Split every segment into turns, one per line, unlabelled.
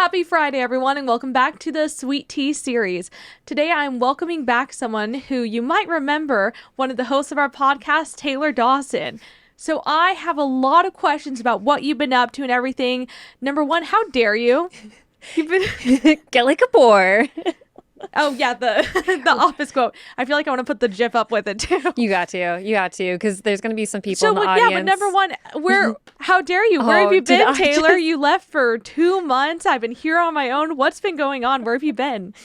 Happy Friday, everyone, and welcome back to the Sweet Tea series. Today, I'm welcoming back someone who you might remember, one of the hosts of our podcast, Taylor Dawson. So I have a lot of questions about what you've been up to and everything. Number one, how dare you? You've been...
Get like a boar.
Oh, yeah, the the office quote. I feel like I want to put the GIF up with it, too.
You got to, because there's going to be some people in the audience.
Yeah, but number one, how dare you? Where have you been, Taylor? You left for 2 months. I've been here on my own. What's been going on? Where have you been?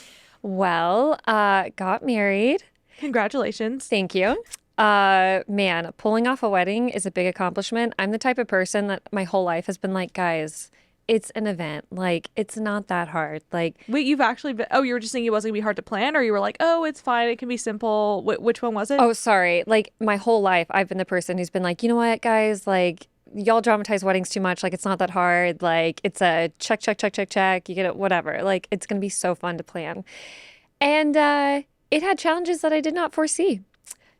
Well, got married.
Congratulations.
Thank you. Man, pulling off a wedding is a big accomplishment. I'm the type of person that my whole life has been like, guys, it's an event. Like, it's not that hard. Like,
wait, you've actually been, you were just saying it wasn't gonna be hard to plan, or you were like, oh, it's fine, it can be simple. Which one was it?
oh, sorry. Like, my whole life, I've been the person who's been like, you know what, guys, like, y'all dramatize weddings too much. Like, it's not that hard. Like, it's a check, check, check, check, check. You get it, whatever. Like, it's gonna be so fun to plan. And it had challenges that I did not foresee.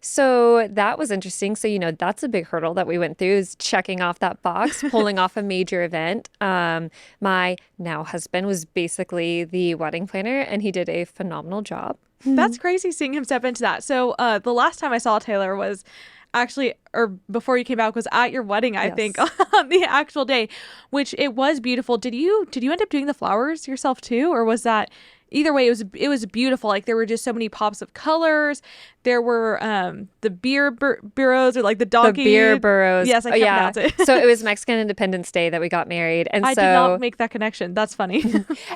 So that was interesting. So, that's a big hurdle that we went through, is checking off that box, pulling off a major event. My now husband was basically the wedding planner, and he did a phenomenal job.
That's crazy seeing him step into that. So the last time I saw Taylor was actually, or before you came out, was at your wedding, I think, on the actual day, which it was beautiful. Did you end up doing the flowers yourself too, or was that... Either way, it was beautiful. Like, there were just so many pops of colors. There were the beer burros, or like the donkey.
The beer burros.
Yes, I can't pronounce it.
So it was Mexican Independence Day that we got married. And
I did not make that connection. That's funny.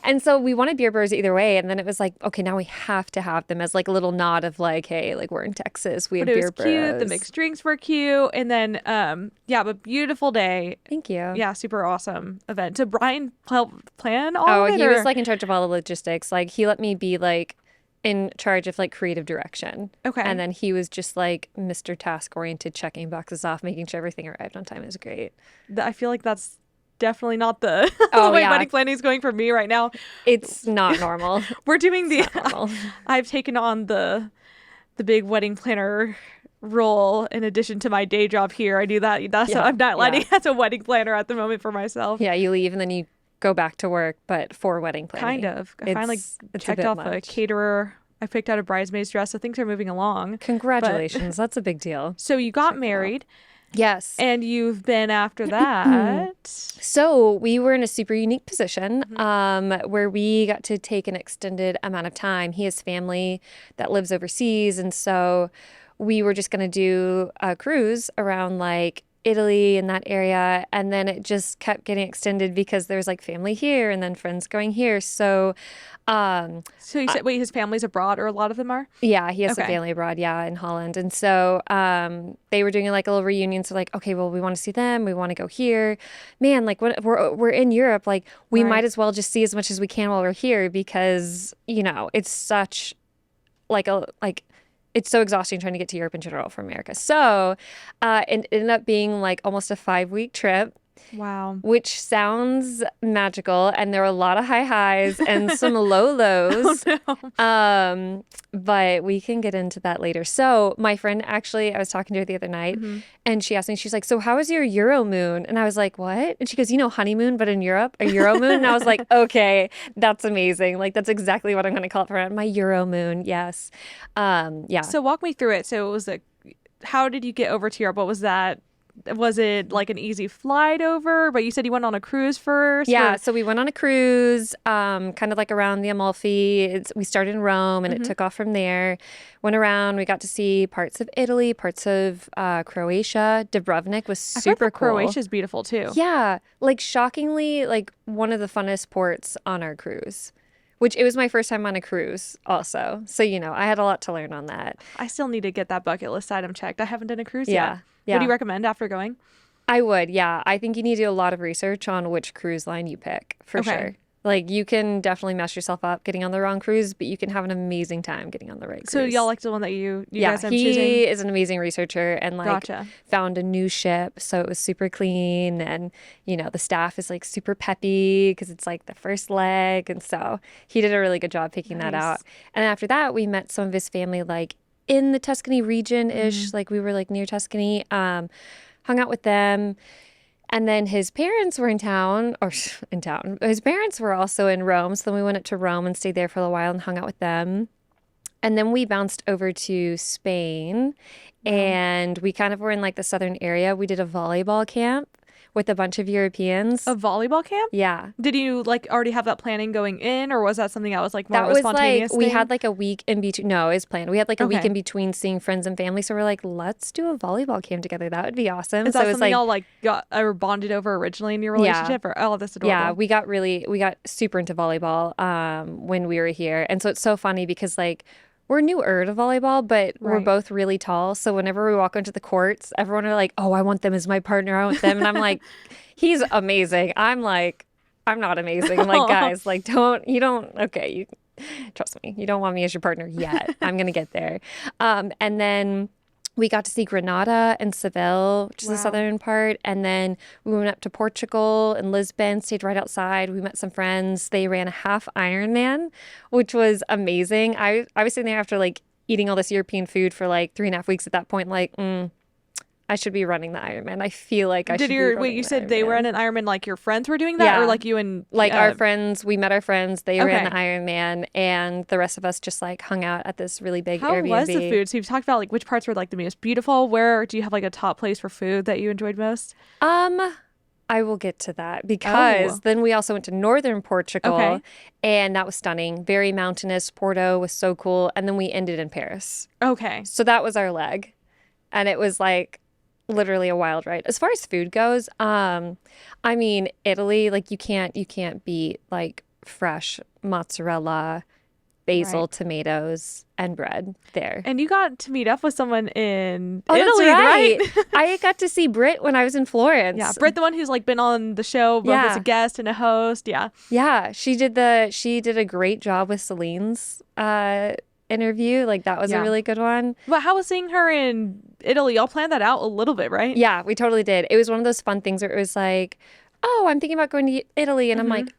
And so we wanted beer burros either way. And then it was like, okay, now we have to have them as like a little nod of like, hey, like, we're in Texas. We have beer burros. It was
cute. The mixed drinks were cute. And then, but beautiful day.
Thank you.
Yeah, super awesome event. Did Brian plan all of it?
Oh, he was like in charge of all the logistics. Like, he let me be like in charge of like creative direction. Okay. And then he was just like Mr. Task oriented, checking boxes off, making sure everything arrived on time. It was great.
I feel like that's definitely not the way wedding planning is going for me right now.
It's not normal.
We're doing I've taken on the big wedding planner role in addition to my day job here. I do that. So I'm not letting as a wedding planner at the moment for myself.
Yeah, you leave and then you go back to work, but for wedding planning.
Kind of. I finally checked off a caterer. I picked out a bridesmaid's dress, so things are moving along.
Congratulations. That's a big deal.
So you got married.
Yes.
And you've been after that.
So we were in a super unique position where we got to take an extended amount of time. He has family that lives overseas, and so we were just going to do a cruise around like Italy and that area, and then it just kept getting extended because there's like family here and then friends going here. So
you said, wait, his family's abroad, or a lot of them are?
Yeah, he has a family abroad, in Holland. And so they were doing like a little reunion. So like, okay, well, we want to see them. We want to go here. Man, like, when we're in Europe, like, we might as well just see as much as we can while we're here, because, it's such it's so exhausting trying to get to Europe in general from America. So it ended up being like almost a 5-week trip.
Wow.
Which sounds magical. And there were a lot of high highs and some low lows.
Oh, no.
But we can get into that later. So my friend, actually, I was talking to her the other night, and she asked me, she's like, so how was your Euro moon? And I was like, what? And she goes, honeymoon, but in Europe, a Euro moon? And I was like, okay, that's amazing. Like, that's exactly what I'm going to call it for my Euro moon. Yes. Yeah.
So walk me through it. So it was how did you get over to Europe? What was that? Was it like an easy flight over? But you said you went on a cruise first?
Yeah, so we went on a cruise, kind of like around the Amalfi. We started in Rome, and it took off from there. Went around. We got to see parts of Italy, parts of Croatia. Dubrovnik was super cool.
Croatia's beautiful too.
Yeah, like shockingly, like one of the funnest ports on our cruise. Which, it was my first time on a cruise also. So, I had a lot to learn on that.
I still need to get that bucket list item checked. I haven't done a cruise yet.
Yeah.
What do you recommend after going?
I would, yeah. I think you need to do a lot of research on which cruise line you pick, for sure. Like, you can definitely mess yourself up getting on the wrong cruise, but you can have an amazing time getting on the right cruise.
So y'all liked the one that you guys end up
choosing?
Yeah,
he is an amazing researcher, and like found a new ship, so it was super clean, and the staff is like super peppy because it's like the first leg, and so he did a really good job picking that out. And after that, we met some of his family like in the Tuscany region-ish, like we were like near Tuscany, hung out with them. And then his parents were in town, or in town. His parents were also in Rome. So then we went up to Rome and stayed there for a while and hung out with them. And then we bounced over to Spain
Wow.
and we kind of were in like the southern area. We did a volleyball camp with a bunch of Europeans.
A volleyball camp?
Yeah.
Did you like already have that planning going in, or was that something that was like more
That
of a
was like,
spontaneous
we
thing?
had like a week in between. No, it was planned. We had like a week
Okay.
in between seeing friends and family. So we're like, let's do a volleyball camp together. That would be awesome.
Is
So
that
it's
something
like,
y'all like got or bonded over originally in your
yeah.
relationship? Or oh, that's
Yeah,
adorable.
we got super into volleyball when we were here. And so it's so funny because like we're newer to volleyball, but we're
Right.
both really tall. So whenever we walk onto the courts, everyone are like, "Oh, I want them as my partner. I want them." And I'm like, "He's amazing." I'm like, "I'm not amazing." I'm like, guys, like okay, trust me. You don't want me as your partner yet. I'm gonna get there. And then we got to see Granada and Seville, which is the
Wow.
southern part. And then we went up to Portugal and Lisbon, stayed right outside. We met some friends. They ran a half Ironman, which was amazing. I was sitting there after like eating all this European food for like 3.5 weeks at that point, like, I should be running the Ironman. I feel like I
Did
should be
your wait?
running
You
the
said they were in
Ironman.
an Ironman, like your friends were doing that, or
Yeah.
like you and
Like our friends, we met our friends, they ran the
okay.
Ironman, and the rest of us just like hung out at this really big
How was the
Airbnb.
food? So you've talked about like which parts were like the most beautiful. Where do you have like a top place for food that you enjoyed most?
Um, I will get to that
Oh,
because then we also went to northern Portugal
okay.
and that was stunning. Very mountainous. Porto was so cool. And then we ended in Paris.
Okay.
So that was our leg. And it was like literally a wild ride. As far as food goes, I mean, Italy, like you can't beat like fresh mozzarella, basil,
Right.
tomatoes, and bread there.
And you got to meet up with someone in
Oh, that's
Italy, right?
right. I got to see Brit when I was in
Yeah,
Florence.
Britt, the one who's like been on the show both as a
Yeah.
guest and a host. Yeah.
Yeah, she did a great job with Celine's interview. Like that was a
Yeah.
really good one.
But how was seeing her in Italy? Y'all planned that out a little bit, right?
Yeah, we totally did. It was one of those fun things where it was like, "Oh, I'm thinking about going to Italy." And I'm
Mm-hmm.
like,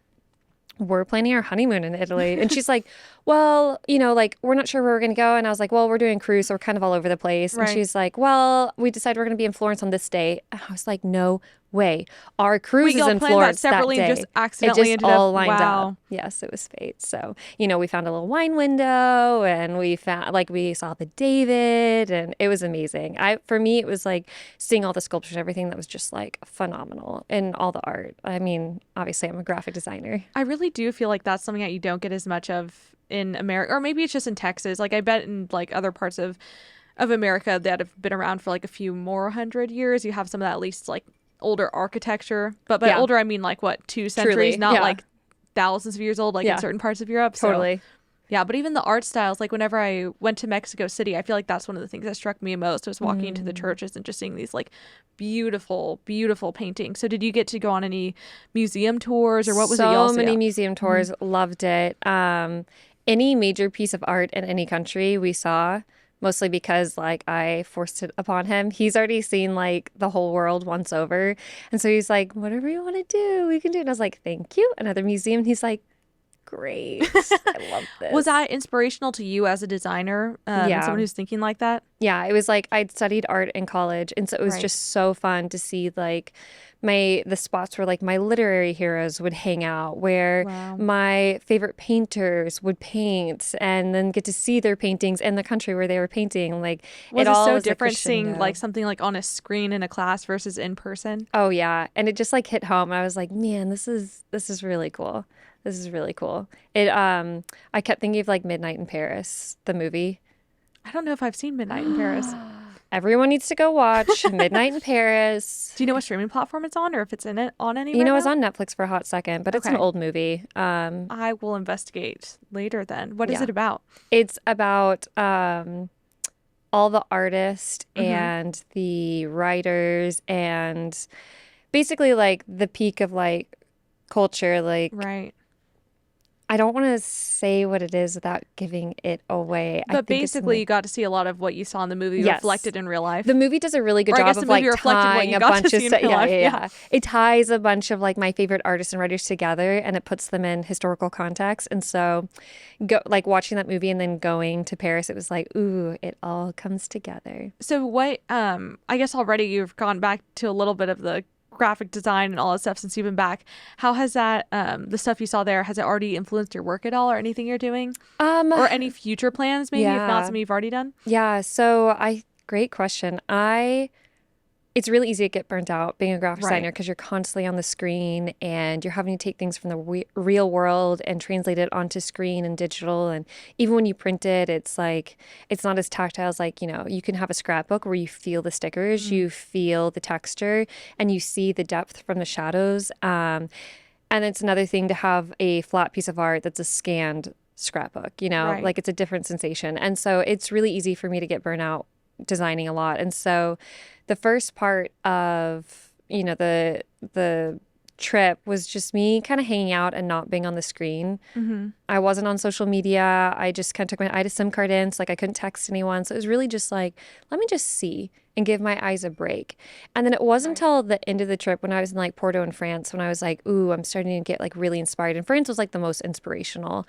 "We're planning our honeymoon in Italy." And she's like, "Well, you know, like we're not sure where we're going to go." And I was like, "Well, we're doing a cruise, so we're kind of all over the place." And
Right.
she's like, "Well, we decided we're going to be in Florence on this day." And I was like, "No way. Our cruise
Wait,
is
y'all
in
planned that
Florence that
separately and just
day." It
accidentally
just
ended up.
all lined up.
Wow.
Yes, it was fate. So, you know, we found a little wine window and we found like we saw the David and it was amazing. For me it was like seeing all the sculptures and everything that was just like phenomenal and all the art. I mean, obviously I'm a graphic designer.
I really do feel like that's something that you don't get as much of in America, or maybe it's just in Texas. Like I bet in like other parts of America that have been around for like a few more 100 years, you have some of that at least like older architecture. But by
Yeah,
older, I mean like what, 2 centuries,
truly.
not
Yeah,
like thousands of years old, like in
yeah,
certain parts of Europe. So
totally.
yeah, but even the art styles, like whenever I went to Mexico City, I feel like that's one of the things that struck me most was walking into the
Mm.
churches and just seeing these like beautiful, beautiful paintings. So did you get to go on any museum tours, or what was it y'all
So
see?
many museum
Mhm.
tours, loved it. Any major piece of art in any country we saw, mostly because like I forced it upon him. He's already seen like the whole world once over. And so he's like, whatever you want to do, we can do. And I was like, thank you. Another museum. And he's like, great. I love
Was
this.
that inspirational to you as a designer, and
Yeah.
someone who's thinking like that?
Yeah, it was like I'd studied art in college, and so it was
Right.
just so fun to see like the spots where like my literary heroes would hang out, where
Wow.
my favorite painters would paint, and then get to see their paintings in the country where they were painting. Like
Was
it
it
all
so
was a
different seeing like
crescendo.
something like on a screen in a class versus in person?
Oh yeah, and it just like hit home. I was like, man, this is really cool. This is really cool. I kept thinking of like Midnight in Paris, the movie.
I don't know if I've seen Midnight in Paris.
Everyone needs to go watch Midnight in Paris.
Do you know what streaming platform it's on, or if it's in it on any
You
right
know, it was
now?
on Netflix for a hot second, but it's an
Okay.
old movie.
I will investigate later then. What is
Yeah.
it about?
It's about all the artists
Mm-hmm.
and the writers and basically like the peak of like culture. Like,
Right.
I don't want to say what it is without giving it away. I
But
think it's in
basically,
the
you got to see a lot of what you saw in the movie
yes.
reflected in real life.
The movie does a really good
Or I
job
guess the
of like
movie reflected what
tying
you
a
got to
bunch of
see in
stuff.
real
Yeah,
life.
yeah,
Yeah.
yeah. It ties a bunch of like my favorite artists and writers together and it puts them in historical context. And so go like watching that movie and then going to Paris, it was like, ooh, it all comes together.
So what, I guess already you've gone back to a little bit of the graphic design and all that stuff since you've been back. How has that, the stuff you saw there, has it already influenced your work at all or anything you're doing?
Um,
Or any future plans, maybe, if not
yeah.
something you've already done?
Yeah. Great question. It's really easy to get burnt out being a graphic
Right.
designer because you're constantly on the screen and you're having to take things from the real world and translate it onto screen and digital. And even when you print it, it's like, it's not as tactile as like, you can have a scrapbook where you feel the stickers, you feel the texture, and you see the depth from the shadows. And it's another thing to have a flat piece of art that's a scanned scrapbook,
Right.
like it's a different sensation. And so it's really easy for me to get burnout designing a lot. And so the first part of, the trip was just me kind of hanging out and not being on the screen.
Mm-hmm.
I wasn't on social media. I just kind of I had a SIM card in, so like I couldn't text anyone. So it was really just like, let me just see and give my eyes a break. And then it wasn't until the end of the trip when I was in like Porto in France when I was like, ooh, I'm starting to get like really inspired. And France was like the most inspirational.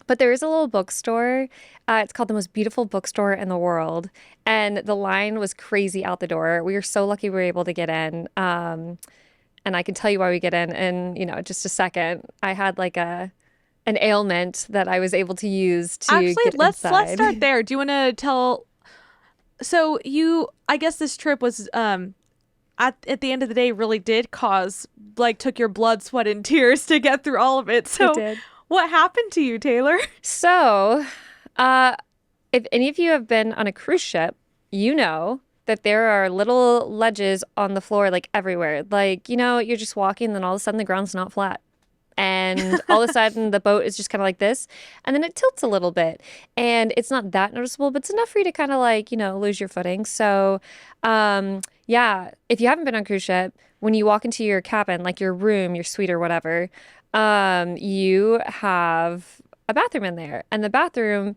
But there is a little bookstore. It's called the most beautiful bookstore in the world. And the line was crazy out the door. We were so lucky we were able to get in. And I can tell you why we get in, just a second. I had like an ailment that I was able to use to
Actually,
get
let's
inside.
start there. Do you want to tell? So I guess this trip was at the end of the day really did cause like took your blood, sweat, and tears to get through all of it.
It
So
did.
what happened to you, Taylor?
So, uh, if any of you have been on a cruise ship, you know that there are little ledges on the floor, like everywhere. Like, you're just walking, then all of a sudden the ground's not flat. And all of a sudden the boat is just kind of like this. And then it tilts a little bit. And it's not that noticeable, but it's enough for you to kind of like, lose your footing. So, yeah, if you haven't been on a cruise ship, when you walk into your cabin, like your room, your suite or whatever, you have a bathroom in there. And the bathroom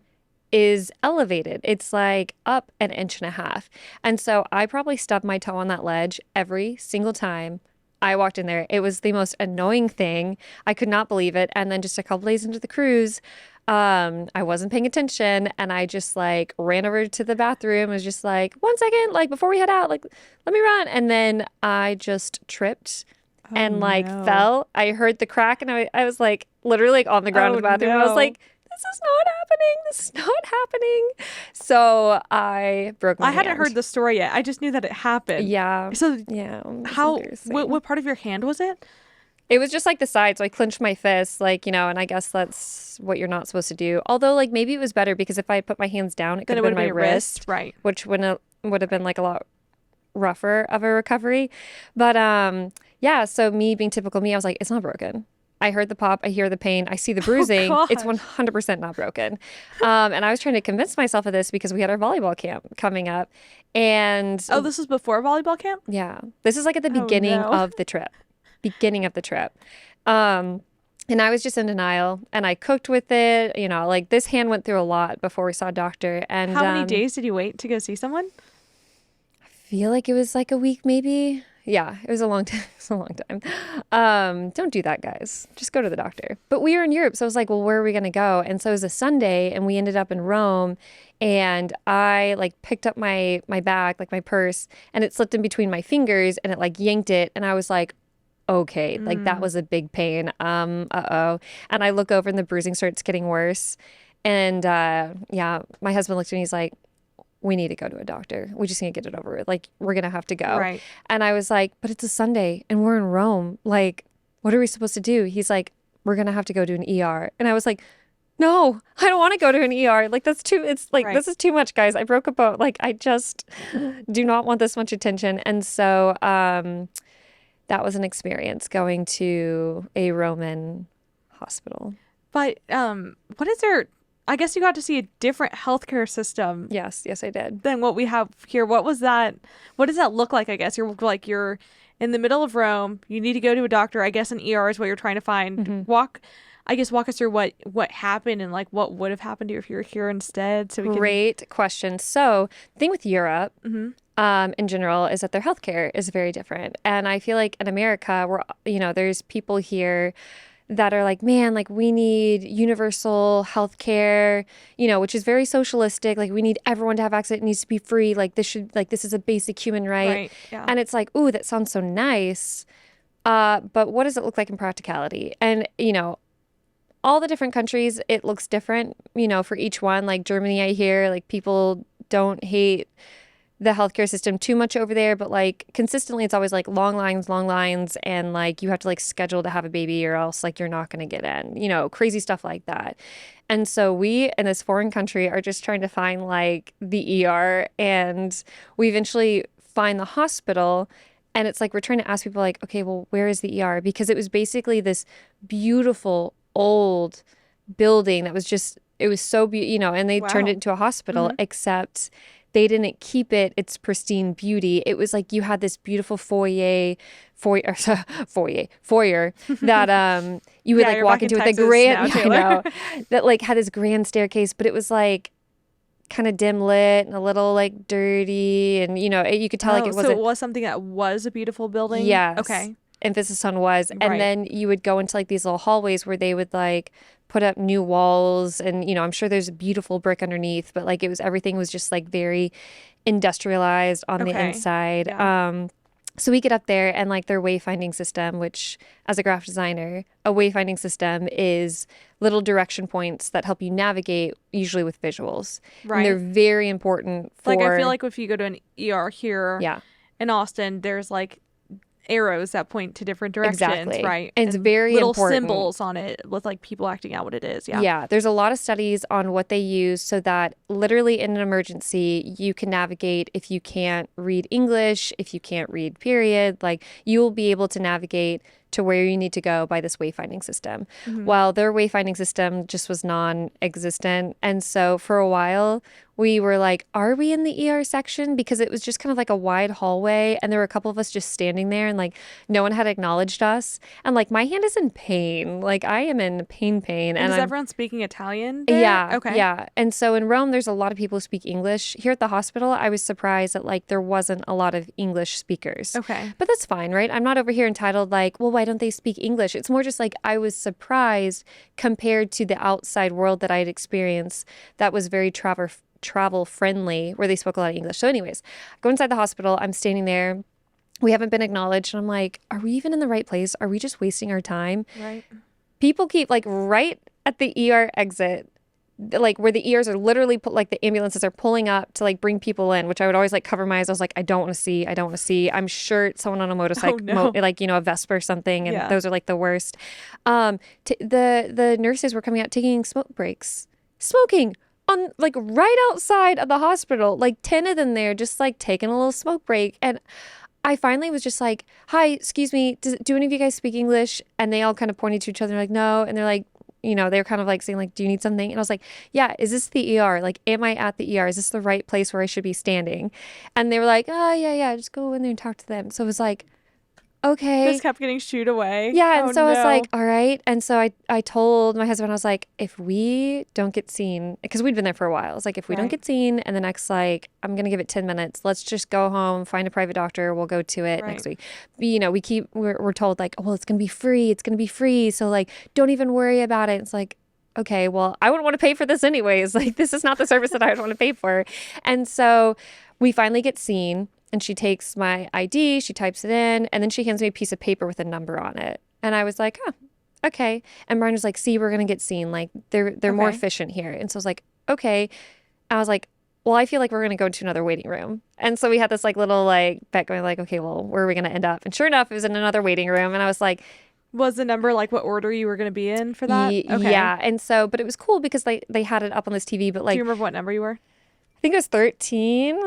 is elevated. It's like up an inch and a half. And so I probably stubbed my toe on that ledge every single time I walked in there. It was the most annoying thing. I could not believe it. And then just a couple days into the cruise, I wasn't paying attention and I just like ran over to the bathroom, was just like, 1 second, like before we head out, like let me run. And then I just tripped
Oh
and like
no.
fell. I heard the crack and I was like literally like on the ground
Oh
in the bathroom. And I was
no.
like, this is not happening. This is not happening. So I broke my
I hadn't heard
hand.
the story yet. I just knew that it happened.
Yeah.
So
Yeah. It was
how
embarrassing.
what part of your hand was it?
It was just like the side. So I clenched my fist, like, and I guess that's what you're not supposed to do. Although, like, maybe it was better because if I had put my hands down, it
Then
could
it
have
would
been
have been
my
your wrist,
wrist,
right?
which would have been like a lot rougher of a recovery. But yeah, so me being typical me, I was like, it's not broken. I heard the pop, I hear the pain, I see the
Oh
bruising. It's
gosh.
100% not broken. And I was trying to convince myself of this because we had our volleyball camp coming up. And
Oh, this was before volleyball camp?
yeah, this is like at the
Oh
beginning
no.
of the trip. Beginning of the trip. Um, and I was just in denial and I cooked with it. Like this hand went through a lot before we saw a doctor. And
How many days did you wait to go see someone?
I feel like it was like a week maybe. Yeah, it was a long time. It's a long time. Don't do that, guys. Just go to the doctor. But we were in Europe, so I was like, well, where are we gonna go? And so it was a Sunday, and we ended up in Rome. And I like picked up my bag, like my purse, and it slipped in between my fingers, and it like yanked it. And I was like, okay, like that
Mm.
was a big pain. Uh-oh. And I look over, and the bruising starts getting worse. And yeah, my husband looked at me. He's like, we need to go to a doctor. We just need to get it over with. Like, we're going to have to go.
Right.
And I was like, but it's a Sunday and we're in Rome. Like, what are we supposed to do? He's like, we're going to have to go to an ER. And I was like, no, I don't want to go to an ER. Like, it's like,
Right.
this is too much, guys. I broke a bone. Like, I just do not want this much attention. And so that was an experience going to a Roman hospital.
But what is there? I guess you got to see a different healthcare system
Yes, I did.
than what we have here. What was that? What does that look like? I guess you're in the middle of Rome. You need to go to a doctor. I guess an ER is what you're trying to find. Walk us through what happened and like what would have happened to you if you were here instead. So we can.
Great question. So, the thing with Europe,
Hmm.
in general, is that their healthcare is very different. And I feel like in America, there's people here that are like, man, like we need universal health care, which is very socialistic. Like we need everyone to have access. It needs to be free. Like this is a basic human right.
Right. Yeah.
And it's like, ooh, that sounds so nice. But what does it look like in practicality? And, all the different countries, it looks different, for each one. Like Germany, I hear like people don't hate the healthcare system too much over there, but like consistently it's always like long lines, and like you have to like schedule to have a baby or else like you're not going to get in, crazy stuff like that. And so we in this foreign country are just trying to find like the ER, and we eventually find the hospital. And it's like we're trying to ask people like, okay, well, where is the ER? Because it was basically this beautiful old building that was just, it was so beautiful, and they turned it
Wow.
into a hospital,
Mhm.
except they didn't keep its pristine beauty. It was like you had this beautiful foyer that you would
Yeah,
like
you're
walk
back in
into with a
Texas
grand,
now,
yeah, I
Taylor.
know, that like had this grand staircase, but it was like kind of dim lit and a little like dirty, and you could tell like
Oh,
it
so it
wasn't.
was something that was a beautiful building?
Yes.
Okay.
Emphasis on was. And
Right.
then you would go into like these little hallways where they would like put up new walls, and I'm sure there's beautiful brick underneath, but like everything was just like very industrialized on the
Okay.
inside.
Yeah.
So we get up there, and like their wayfinding system, which as a graphic designer, a wayfinding system is little direction points that help you navigate, usually with visuals. And they're
Right.
very important
Like I feel
for,
like if you go to an ER here
yeah.
in Austin, there's like arrows that point to different directions,
Exactly.
right?
And it's
And
very
little
important.
symbols on it with like people acting out what it is. Yeah.
Yeah, there's a lot of studies on what they use so that literally in an emergency, you can navigate if you can't read English, if you can't read, period. Like you will be able to navigate to where you need to go by this wayfinding system.
Hmm.
While their wayfinding system just was non-existent. And so for a while, we were like, are we in the ER section? Because it was just kind of like a wide hallway, and there were a couple of us just standing there, and like no one had acknowledged us. And like my hand is in pain. Like I am in pain.
And
And
is
I'm,
everyone speaking Italian there?
yeah,
Okay.
yeah. And so in Rome, there's a lot of people who speak English. Here at the hospital, I was surprised that like there wasn't a lot of English speakers.
Okay.
But that's fine, right? I'm not over here entitled like, well, why don't they speak English? It's more just like I was surprised compared to the outside world that I had experienced that was very travel friendly, where they spoke a lot of English. So anyways, I go inside the hospital. I'm standing there. We haven't been acknowledged. And I'm like, are we even in the right place? Are we just wasting our time?
Right.
People keep like right at the ER exit, like where the ERs are literally put, like the ambulances are pulling up to like bring people in, which I would always like cover my eyes. I was like, I don't want to see. I don't want to see. I'm sure it's someone on a
Oh
motorcycle,
no.
like, a Vespa or something. And
Yeah.
those are like the worst. The nurses were coming out taking smoke breaks, smoking on like right outside of the hospital, like 10 of them there, just like taking a little smoke break. And I finally was just like, hi, excuse me, do any of you guys speak English? And they all kind of pointed to each other like, no. And they're like, they're kind of like saying like, do you need something? And I was like, yeah, is this the ER? Like, am I at the ER? Is this the right place where I should be standing? And they were like, oh, yeah, just go in there and talk to them. So it was like, okay.
Just kept getting shooed away.
Yeah,
Oh
and so I was like,
no.
all right. And so I told my husband, I was like, if we don't get seen, because we'd been there for a while, I was like, if we don't
Right.
get seen in the next, like, I'm going to give it 10 minutes, let's just go home, find a private doctor, we'll go to it next
Right.
week. We're told like, oh, well, it's going to be free. It's going to be free. So like, don't even worry about it. It's like, okay, well, I wouldn't want to pay for this anyways. Like, this is not the service that I would want to pay for. And so we finally get seen. And she takes my ID, she types it in, and then she hands me a piece of paper with a number on it. And I was like, oh, okay. And Brian was like, see, we're gonna get seen. Like they're more
Okay.
efficient here. And so I was like, okay. I was like, well, I feel like we're gonna go into another waiting room. And so we had this like little like bet going like, okay, well, where are we gonna end up? And sure enough, it was in another waiting room. And I was like,
Was the number like what order you were going to be in for that? Okay.
yeah. And so, but it was cool because they had it up on this TV, but
Do
like
you remember what number you were?
I think it was 13.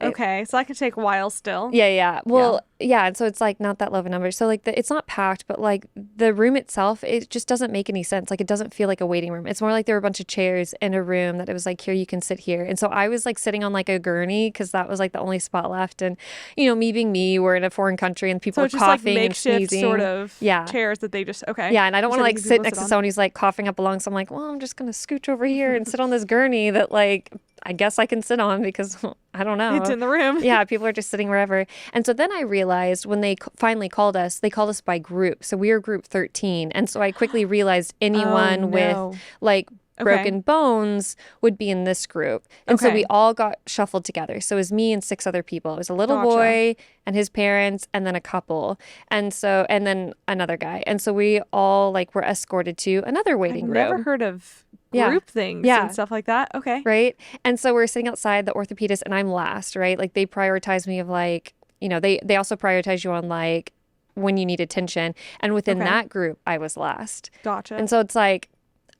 Okay. So that could take a while still.
Yeah. Well, yeah. And so it's like not that low of a number. So like it's not packed, but like the room itself, it just doesn't make any sense. Like it doesn't feel like a waiting room. It's more like there were a bunch of chairs in a room that it was like, here, you can sit here. And so I was like sitting on like a gurney because that was like the only spot left. And, me being me, we're in a foreign country and people
So
are
it's just like
coughing and
makeshift
sneezing.
sort of
Yeah.
chairs that they just, okay.
Yeah, and I don't want to like
Just
sit
people
next
sit
to
on.
someone who's like coughing up a lung. So I'm like, well, I'm just gonna scooch over here and sit on this gurney that like I guess I can sit on because I don't
It's
know.
in the room.
Yeah, people are just sitting wherever. And so then I realized when they finally called us, they called us by group. So we were group 13. And so I quickly realized
Oh
anyone with
no.
like
Okay.
broken bones would be in this group. And so we
Okay.
all got shuffled together. So it was me and 6 other people. It was a little
Gotcha.
boy and his parents and then a couple. And then another guy. And so we all like were escorted to another
I've
waiting
never
room.
heard of
Yeah.
group things and
Yeah.
stuff like that. Okay.
Right. And so we're sitting outside the orthopedist and I'm last, right? Like they prioritize me of like, they also prioritize you on like when you need attention. And within
Okay.
that group, I was last.
Gotcha.
And so it's like,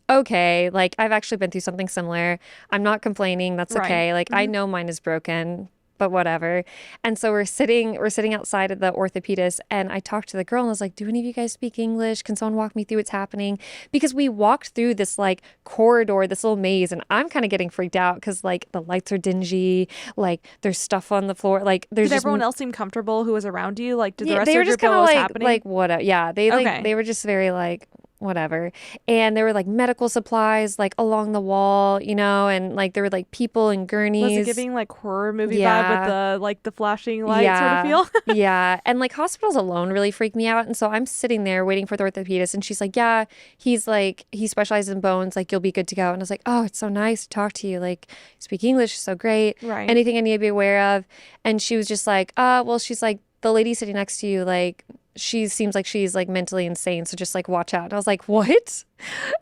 okay, like I've actually been through something similar. I'm not complaining. That's
Right.
okay. Like I know mine is broken, but whatever. And so we're sitting outside of the orthopedist and I talked to the girl and I was like, do any of you guys speak English? Can someone walk me through what's happening? Because we walked through this like corridor, this little maze, and I'm kind of getting freaked out because like the lights are dingy, like there's stuff on the floor, like there's
Did
just
everyone else seem comfortable who was around you? Like, did the
yeah,
rest of
they
your
were just
group know
kind
what
of
was
like
happening?
what yeah,
Okay.
they were just very like whatever. And there were like medical supplies like along the wall, and like there were like people in
Was it
gurneys.
giving like horror movie vibe with
Yeah.
the flashing light sort of
Yeah.
feel?
Yeah. And like hospitals alone really freak me out. And so I'm sitting there waiting for the orthopedist and she's like, yeah, he specializes in bones. Like you'll be good to go. And I was like, oh, it's so nice to talk to you. Like you speak English, so great.
Right.
Anything I need to be aware of? And she was just like, well, she's like, the lady sitting next to you, like, she seems like she's like mentally insane. So just like watch out. And I was like, what?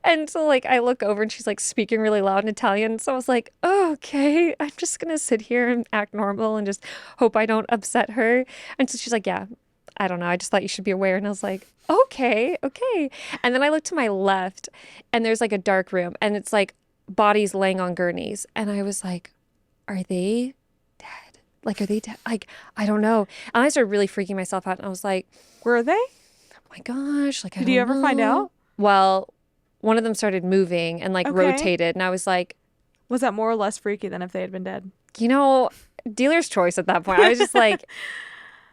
And so like I look over and she's like speaking really loud in Italian. So I was like, oh, okay, I'm just gonna sit here and act normal and just hope I don't upset her. And so she's like, yeah, I don't know. I just thought you should be aware. And I was like, okay, okay. And then I looked to my left and there's like a dark room and it's like bodies laying on gurneys. And I was like, are they dead? Like, are they dead? Like, I don't know. And I started really freaking myself out. And I was like,
Were they?
oh my gosh, like, I
Did you
don't
ever find
know.
out?
Well, one of them started moving and like
Okay.
rotated. And I was like,
Was that more or less freaky than if they had been dead?
you know, dealer's choice at that point. I was just like,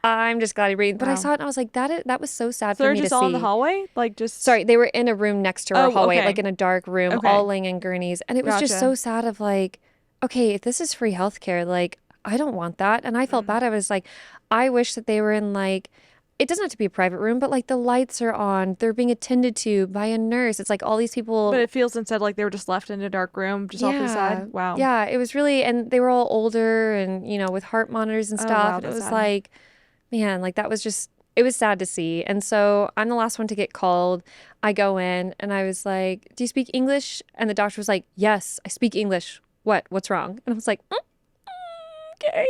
I'm just glad he breathed. But I
Wow.
saw it and I was like, that was so sad
So
for
they're
me to
just all in the
see.
hallway? Like just
Sorry, they were in a room next to our
Oh,
hallway,
okay.
like in a dark room,
Okay.
all laying in gurneys. And it was just
Gotcha.
so sad of like, okay, if this is free healthcare, like, I don't want that. And I felt bad. I was like, I wish that they were in like, it doesn't have to be a private room, but like the lights are on, they're being attended to by a nurse. It's like all these people.
But it feels instead like they were just left in a dark room, just off to the
Yeah.
side. Wow.
Yeah. It was really, and they were all older and, with heart monitors and
Oh
stuff.
wow,
And it
that's
was
sad.
like, man, like that was just, it was sad to see. And so I'm the last one to get called. I go in and I was like, do you speak English? And the doctor was like, yes, I speak English. What's wrong? And I was like, okay.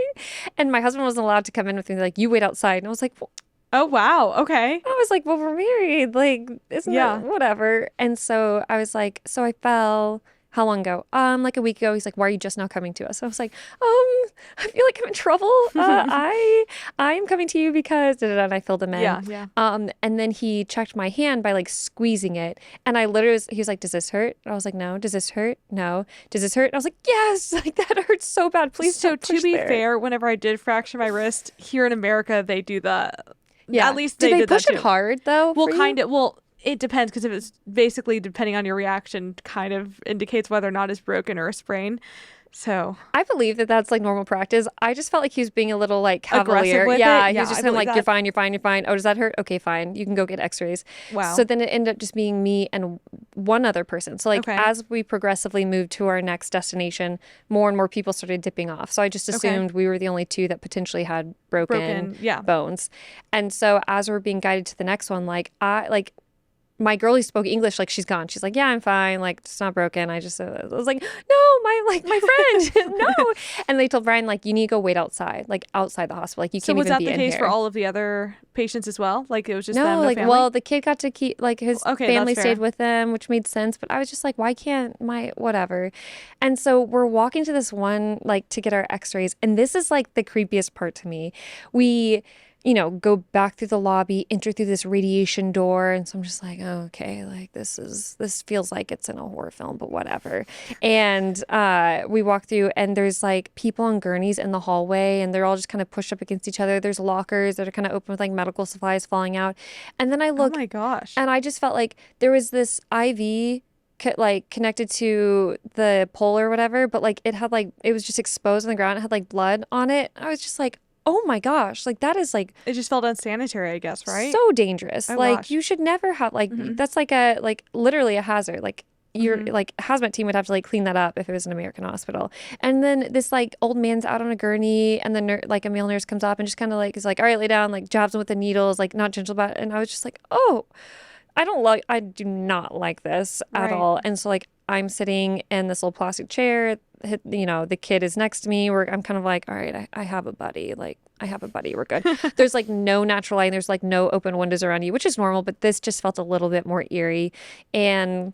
And my husband wasn't allowed to come in with me. Like, you wait outside. And I was like,
Oh wow. Okay.
well, we're married. Like, isn't
Yeah.
it whatever? And so I was like, so I fell. How long ago? Like a week ago. He's like, why are you just now coming to us? And I was like, I feel like I'm in trouble. I'm coming to you because da, da, da, and I filled him in.
Yeah, yeah.
And then he checked my hand by like squeezing it. And I literally he was like, does this hurt? And I was like, no. Does this hurt? No. Does this hurt? And I was like, yes. Like that hurts so bad. Please
So
don't
to
push
be
there.
fair, whenever I did fracture my wrist here in America, they do the
Yeah.
at least
Did
they
they
did
push
that
it
too.
hard though?
Well,
for you?
kind of. Well, it depends because if it's basically depending on your reaction, kind of indicates whether or not it's broken or a sprain. So
I believe that that's like normal practice. I just felt like he was being a little like
Aggressive
cavalier.
with
Yeah,
it?
he
Yeah,
was just
I
kind of
believe
like, you're
that.
fine, you're fine, you're fine. Oh, does that hurt? Okay, fine. You can go get x-rays.
Wow.
So then it ended up just being me and one other person. So like
Okay.
as we progressively moved to our next destination, more and more people started dipping off. So I just
Okay.
assumed we were the only two that potentially had broken
yeah.
bones. And so as we're being guided to the next one, like my girlie spoke English like she's gone. She's like, yeah, I'm fine. Like it's not broken. I was like, no, my friend, no. And they told Brian like, you need to go wait outside, like outside the hospital. Like you
So
can't
was
even
that
be
the
in
case
here.
for all of the other patients as well? Like it was just them,
No,
no
like
family?
well, the kid got to keep like his
Okay,
family
that's fair.
stayed with them, which made sense. But I was just like, why can't my whatever? And so we're walking to this one like to get our X-rays, and this is like the creepiest part to me. We go back through the lobby, enter through this radiation door. And so I'm just like, oh, okay, like this feels like it's in a horror film, but whatever. And we walk through and there's like people on gurneys in the hallway and they're all just kind of pushed up against each other. There's lockers that are kind of open with like medical supplies falling out. And then I
Oh
look
my gosh.
and I just felt like there was this IV like connected to the pole or whatever, but like it had like it was just exposed on the ground. It had like blood on it. I was just like, oh my gosh, like that is like
It just felt unsanitary, I guess, right?
so dangerous.
Oh
Like
gosh.
you should never have like that's like a like literally a hazard. Like your like hazmat team would have to like clean that up if it was an American hospital. And then this like old man's out on a gurney, and then like a male nurse comes up and just kind of like is like, all right, lay down, like jabs him with the needles, like not gentle about it. And I was just like, oh, I do not like this at
Right.
all. And so like I'm sitting in this little plastic chair, you know, the kid is next to me where I'm kind of like, all right, I have a buddy. Like I have a buddy. We're good. There's like no natural light. There's like no open windows around you, which is normal, but this just felt a little bit more eerie. And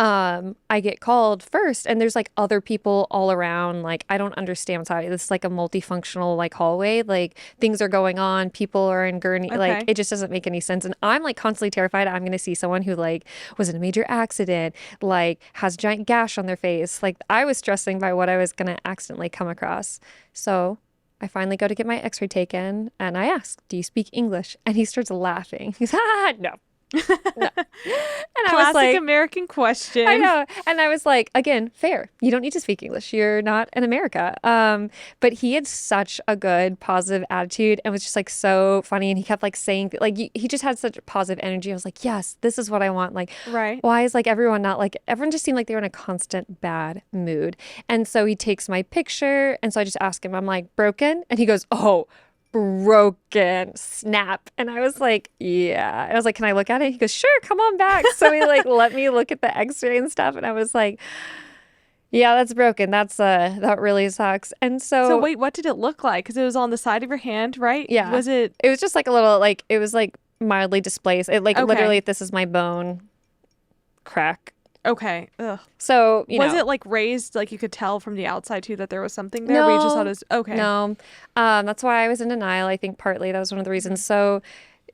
I get called first, and there's like other people all around. Like I don't understand what's happening. This is like a multifunctional like hallway. Like things are going on. People are in gurney.
Okay.
Like it just doesn't make any sense. And I'm like constantly terrified I'm going to see someone who like was in a major accident, like has a giant gash on their face. Like I was stressing by what I was going to accidentally come across. So I finally go to get my x-ray taken, and I ask, do you speak English? And he starts laughing. He's, no. No. And I was
Classic
like,
American question.
I know. And I was like, again, fair. You don't need to speak English. You're not in America. But he had such a good positive attitude and was just like so funny. And he kept like saying, like, he just had such positive energy. I was like, yes, this is what I want. Like,
Right.
why is like everyone not like, everyone just seemed like they were in a constant bad mood. And so he takes my picture. And so I just ask him, I'm like, broken? And he goes, oh, broken, snap. And I was like, yeah. And I was like, can I look at it? He goes, sure, come on back. So he like let me look at the x-ray and stuff. And I was like, yeah, that's broken. That really sucks. And
So wait, what did it look like? Because it was on the side of your hand, right?
yeah,
Was it?
it was just like a little, like, it was like mildly displaced. It like
Okay.
literally, this is my bone crack.
Okay. Ugh.
So, you
Was
know.
it like raised, like you could tell from the outside too that there was something there? But you just thought it was okay.
No. That's why I was in denial. I think partly that was one of the reasons. So,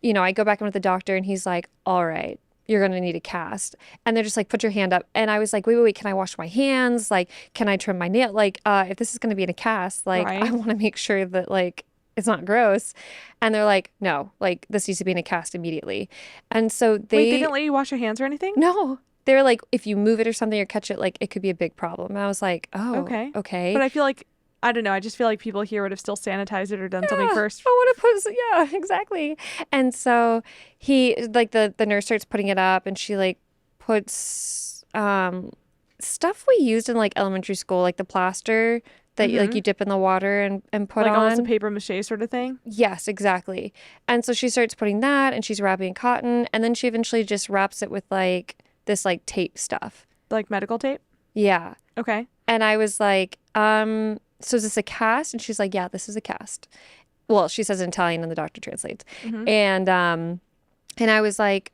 you know, I go back in with the doctor and he's like, all right, you're going to need a cast. And they're just like, put your hand up. And I was like, wait, can I wash my hands? Like, can I trim my nail? Like, if this is going to be in a cast, like,
Right.
I want to make sure that like, it's not gross. And they're like, no, like this needs to be in a cast immediately. And so
Wait, they
they
didn't let you wash your hands or anything?
no, they're like, if you move it or something or catch it, like it could be a big problem. And I was like, oh,
Okay.
okay.
But I feel like, I don't know. I just feel like people here would have still sanitized it or done something first.
I want to put, yeah, exactly. And so he, like the nurse starts putting it up, and she like puts stuff we used in like elementary school, like the plaster that like you dip in the water and put
Like
on.
almost a paper mache sort of thing.
Yes, exactly. And so she starts putting that, and she's wrapping cotton, and then she eventually just wraps it with like this like tape stuff.
Like medical tape.
Yeah.
Okay.
And I was like, so is this a cast? And she's like, yeah, this is a cast. Well, she says in Italian and the doctor translates. And I was like,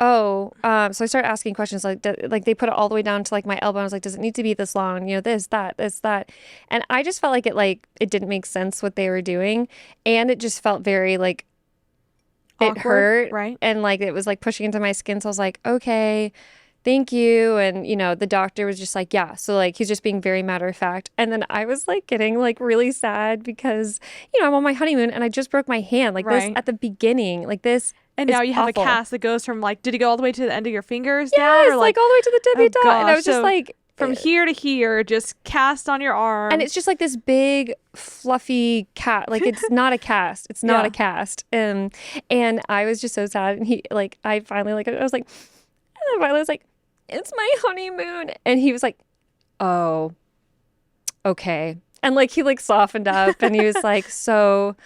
oh, so I started asking questions like they put it all the way down to like my elbow. I was like, does it need to be this long? You know, this, that. And I just felt like it didn't make sense what they were doing. And it just felt very like it
Awkward,
hurt.
right?
And like it was like pushing into my skin. So I was like, okay, thank you. And, you know, the doctor was just like, yeah. So like he's just being very matter of fact. And then I was like getting like really sad because, you know, I'm on my honeymoon and I just broke my hand like this
Right.
at the beginning. Like this.
And
is
now you have
awful.
a cast that goes from like, did it go all the way to the end of your fingers down?
Yes,
Or
like all the way to the tippy
oh
top. And I was
gosh,
just
so
like,
from here to here, just cast on your arm.
and it's just like this big fluffy cat. Like it's not a cast. It's not
Yeah.
a cast. And I was just so sad. And he like, I finally like, I was like, and then finally I was like, it's my honeymoon. And he was like, oh, okay. And like, he like softened up and he was like, so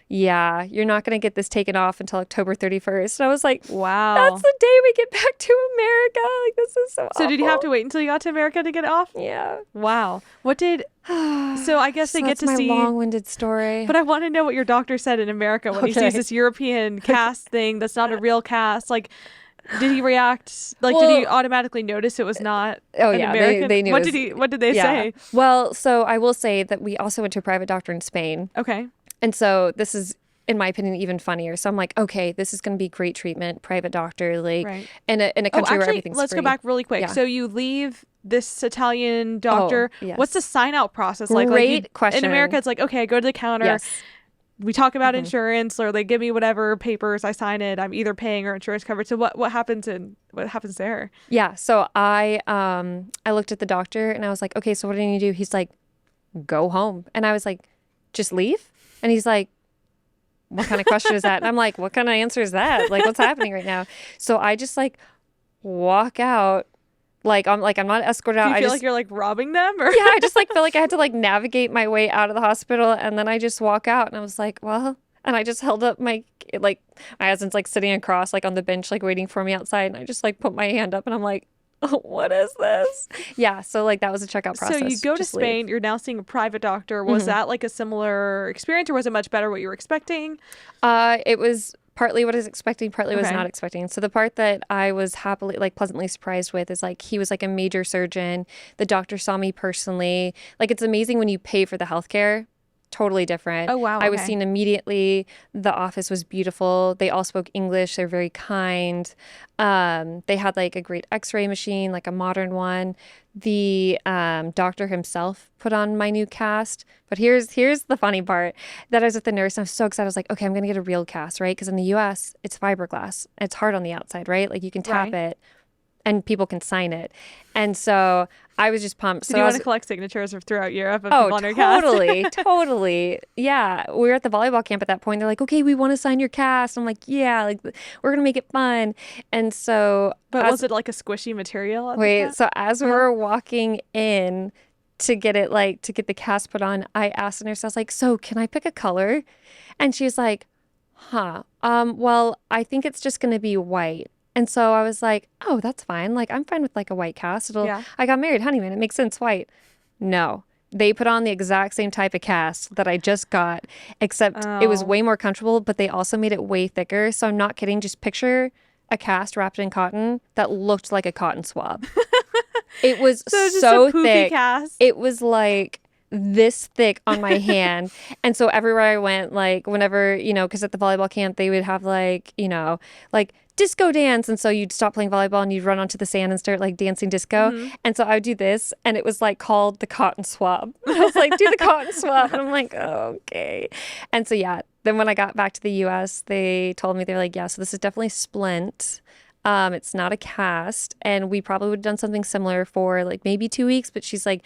yeah, you're not going to get this taken off until October 31st. And I was like,
wow.
that's the day we get back to America. Like, this is so
So did you have
awful.
to wait until you got to America to get it off?
Yeah.
Wow. What did? So I guess they
So
get
that's
to
my
see.
long-winded story.
But I want to know what your doctor said in America when he
Okay.
sees this European cast thing that's not a real cast. Like, did he react? Like,
Well-
did he automatically notice it was not?
Oh
an
yeah,
American?
they knew.
What
it was-
did he? What did they
yeah.
say?
Well, so I will say that we also went to a private doctor in Spain,
Okay.
and so this is, in my opinion, even funnier. So I'm like, okay, this is going to be great treatment, private doctor, like
Right.
in a
Oh,
country where
actually,
everything's
let's
free.
go back really quick.
Yeah.
So you leave this Italian doctor.
yes.
What's the sign out process like?
Great
In
question.
America, it's like, okay, I go to the counter.
Yes.
we talk about
Hmm.
insurance, or they give me whatever papers, I sign it, I'm either paying or insurance covered. So what happens there?
Yeah. So I looked at the doctor and I was like, okay, so what do I need to do? He's like, go home. And I was like, just leave? And he's like, what kind of question is that? And I'm like, what kind of answer is that? Like, what's happening right now? So I just like walk out. I'm not escorted
Do
out.
you
I
feel
just
like you're like robbing them, or
Yeah, I just like felt like I had to like navigate my way out of the hospital, and then I just walk out and I was like, well, and I just held up like my husband's like sitting across like on the bench like waiting for me outside, and I just like put my hand up and I'm like, oh, what is this? Yeah, so like that was a checkout
so you
process.
go to
Just leave.
Spain, you're now seeing a private doctor. Was
Hmm.
that like a similar experience, or was it much better what you were expecting?
It was partly what I was expecting, partly was
Okay.
not expecting. So the part that I was happily, like pleasantly surprised with is like he was like a major surgeon. The doctor saw me personally. Like it's amazing when you pay for the healthcare. Totally different.
Oh wow,
I was
okay.
seen immediately. The office was beautiful. They all spoke English. They're very kind. They had like a great X-ray machine, like a modern one. The doctor himself put on my new cast. But here's the funny part that I was with the nurse and I was so excited. I was like, okay, I'm gonna get a real cast, right? Because in the US, it's fiberglass. It's hard on the outside, right? Like you can tap
Right.
it and people can sign it. And so I was just pumped.
Did
So
you
I
want to
was,
collect signatures throughout Europe of
oh,
people on your cast?
totally, totally. Yeah. We were at the volleyball camp at that point. They're like, okay, we want to sign your cast. I'm like, yeah, like we're gonna make it fun. And so
But was
as
it like a squishy material at the
wait,
cast?
so as we
Uh-huh.
were walking in to get it like to get the cast put on, I asked the nurse, I was like, so can I pick a color? And she's like, huh. Well, I think it's just gonna be white. And so I was like, oh, that's fine. Like I'm fine with like a white cast.
Yeah.
I got married, honeymoon. It makes sense, white. No. They put on the exact same type of cast that I just got, except it was
Oh.
way more comfortable, but they also made it way thicker. So I'm not kidding. Just picture a cast wrapped in cotton that looked like a cotton swab. It was
So just a
so
poofy
thick.
cast.
It was like this thick on my hand. And so everywhere I went, like whenever, because at the volleyball camp, they would have like disco dance. And so you'd stop playing volleyball and you'd run onto the sand and start like dancing disco.
Hmm.
And so I would do this and it was like called the cotton swab. I was like, do the cotton swab. And I'm like, oh, okay. And so, yeah, then when I got back to the US, they told me, they're like, yeah, so this is definitely splint. It's not a cast, and we probably would have done something similar for like maybe 2 weeks, but she's like,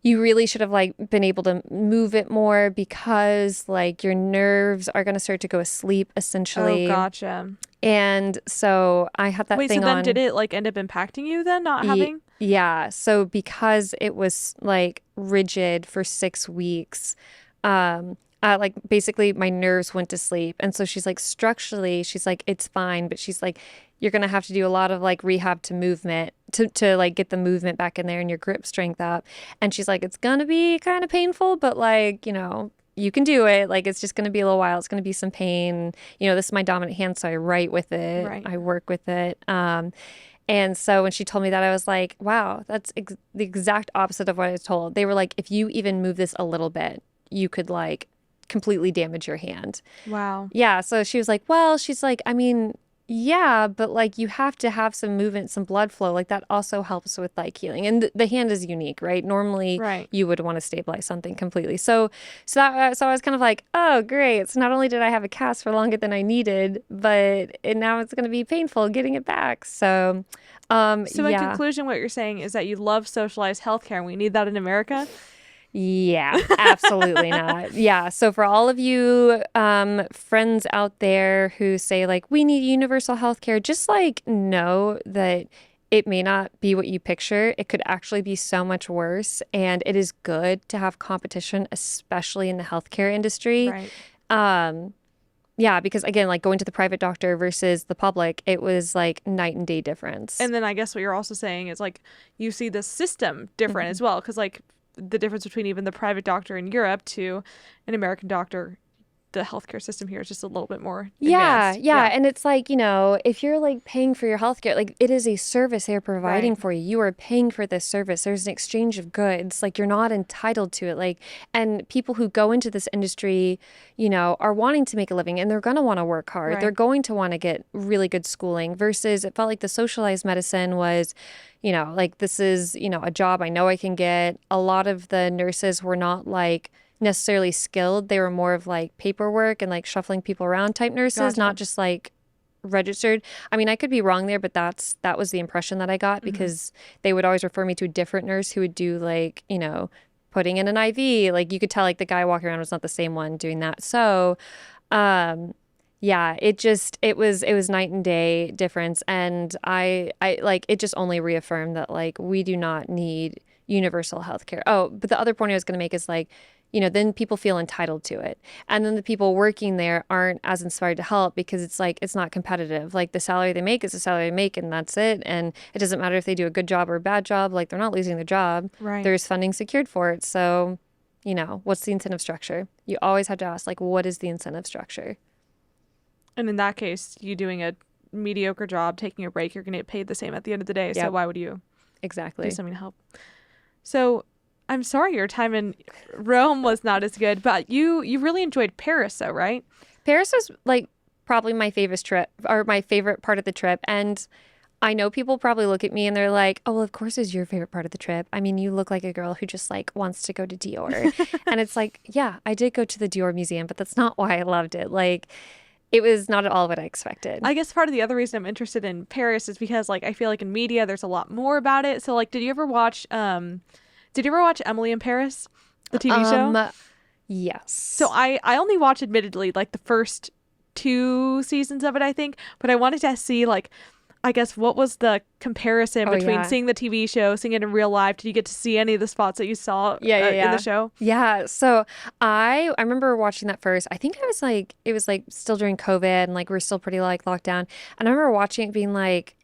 you really should have like been able to move it more because like your nerves are going to start to go asleep
Oh,
essentially.
gotcha.
And so I had that
Wait, so
thing
then did
on.
it like end up impacting you then, not
Ye-
having?
Yeah. So because it was like rigid for 6 weeks, like basically my nerves went to sleep. And so she's like, structurally, she's like, it's fine. But she's like, you're going to have to do a lot of like rehab to movement to like get the movement back in there and your grip strength up. And she's like, it's going to be kind of painful, but like, you can do it. Like, it's just going to be a little while. It's going to be some pain. This is my dominant hand. So I write with it.
Right.
I work with it. And so when she told me that, I was like, wow, that's the exact opposite of what I was told. They were like, if you even move this a little bit, you could like completely damage your hand.
Wow.
Yeah. So she was like, well, she's like, I mean, yeah, but like you have to have some movement, some blood flow. Like that also helps with like healing. And the hand is unique, right? Normally
Right.
you would want to stabilize something completely. So I was kind of like, oh, great. So not only did I have a cast for longer than I needed, but now it's going to be painful getting it back. So,
So in
yeah.
conclusion, what you're saying is that you love socialized healthcare and we need that in America.
Yeah, absolutely not. Yeah. So for all of you friends out there who say like we need universal health care, just like know that it may not be what you picture. It could actually be so much worse. And it is good to have competition, especially in the healthcare industry.
Right.
Um, yeah, because again, like going to the private doctor versus the public, it was like night and day difference.
And then I guess what you're also saying is like you see the system different
Mhm.
as well, because like the difference between even the private doctor in Europe to an American doctor, the healthcare system here is just a little bit more
Yeah,
advanced.
yeah. And it's like, if you're like paying for your healthcare, like it is a service they're providing
Right.
for you. You are paying for this service. There's an exchange of goods. Like you're not entitled to it. Like, and people who go into this industry, are wanting to make a living and they're going to want to work hard. They're
Right.
going to want to get really good schooling versus it felt like the socialized medicine was, like this is, a job I know I can get. A lot of the nurses were not like necessarily skilled. They were more of like paperwork and like shuffling people around type nurses, not
Gotcha.
just like registered. I mean, I could be wrong there, but that was the impression that I got
Hmm.
because they would always refer me to a different nurse who would do like, putting in an IV. Like you could tell like the guy walking around was not the same one doing that. So, um yeah, it was night and day difference, and I like it just only reaffirmed that like we do not need universal health care. Oh, but the other point I was going to make is like, then people feel entitled to it. And then the people working there aren't as inspired to help because it's like it's not competitive. Like the salary they make is the salary they make and that's it. And it doesn't matter if they do a good job or a bad job, like they're not losing their job.
Right.
There's funding secured for it. So, what's the incentive structure? You always have to ask like what is the incentive structure?
And in that case, you doing a mediocre job, taking a break, you're going to get paid the same at the end of the day. So
Yep,
why would you do
exactly.
something to help? So I'm sorry your time in Rome was not as good, but you really enjoyed Paris, though, right?
Paris was like probably my favorite trip or my favorite part of the trip. And I know people probably look at me and they're like, oh, well, of course it's your favorite part of the trip. I mean, you look like a girl who just like wants to go to Dior. And it's like, yeah, I did go to the Dior Museum, but that's not why I loved it. Like, it was not at all what I expected.
I guess part of the other reason I'm interested in Paris is because like I feel like in media there's a lot more about it. So like did you ever watch Emily in Paris, the TV show?
Um,
So
yes.
I only watched admittedly like the first two seasons of it, I think, but I wanted to see like I guess what was the comparison
Oh,
between
yeah.
seeing the TV show, seeing it in real life? Did you get to see any of the spots that you saw
Yeah, yeah,
in the
yeah.
show?
Yeah. So I remember watching that first. I think I was like it was like still during COVID and like we're still pretty like locked down. And I remember watching it being like,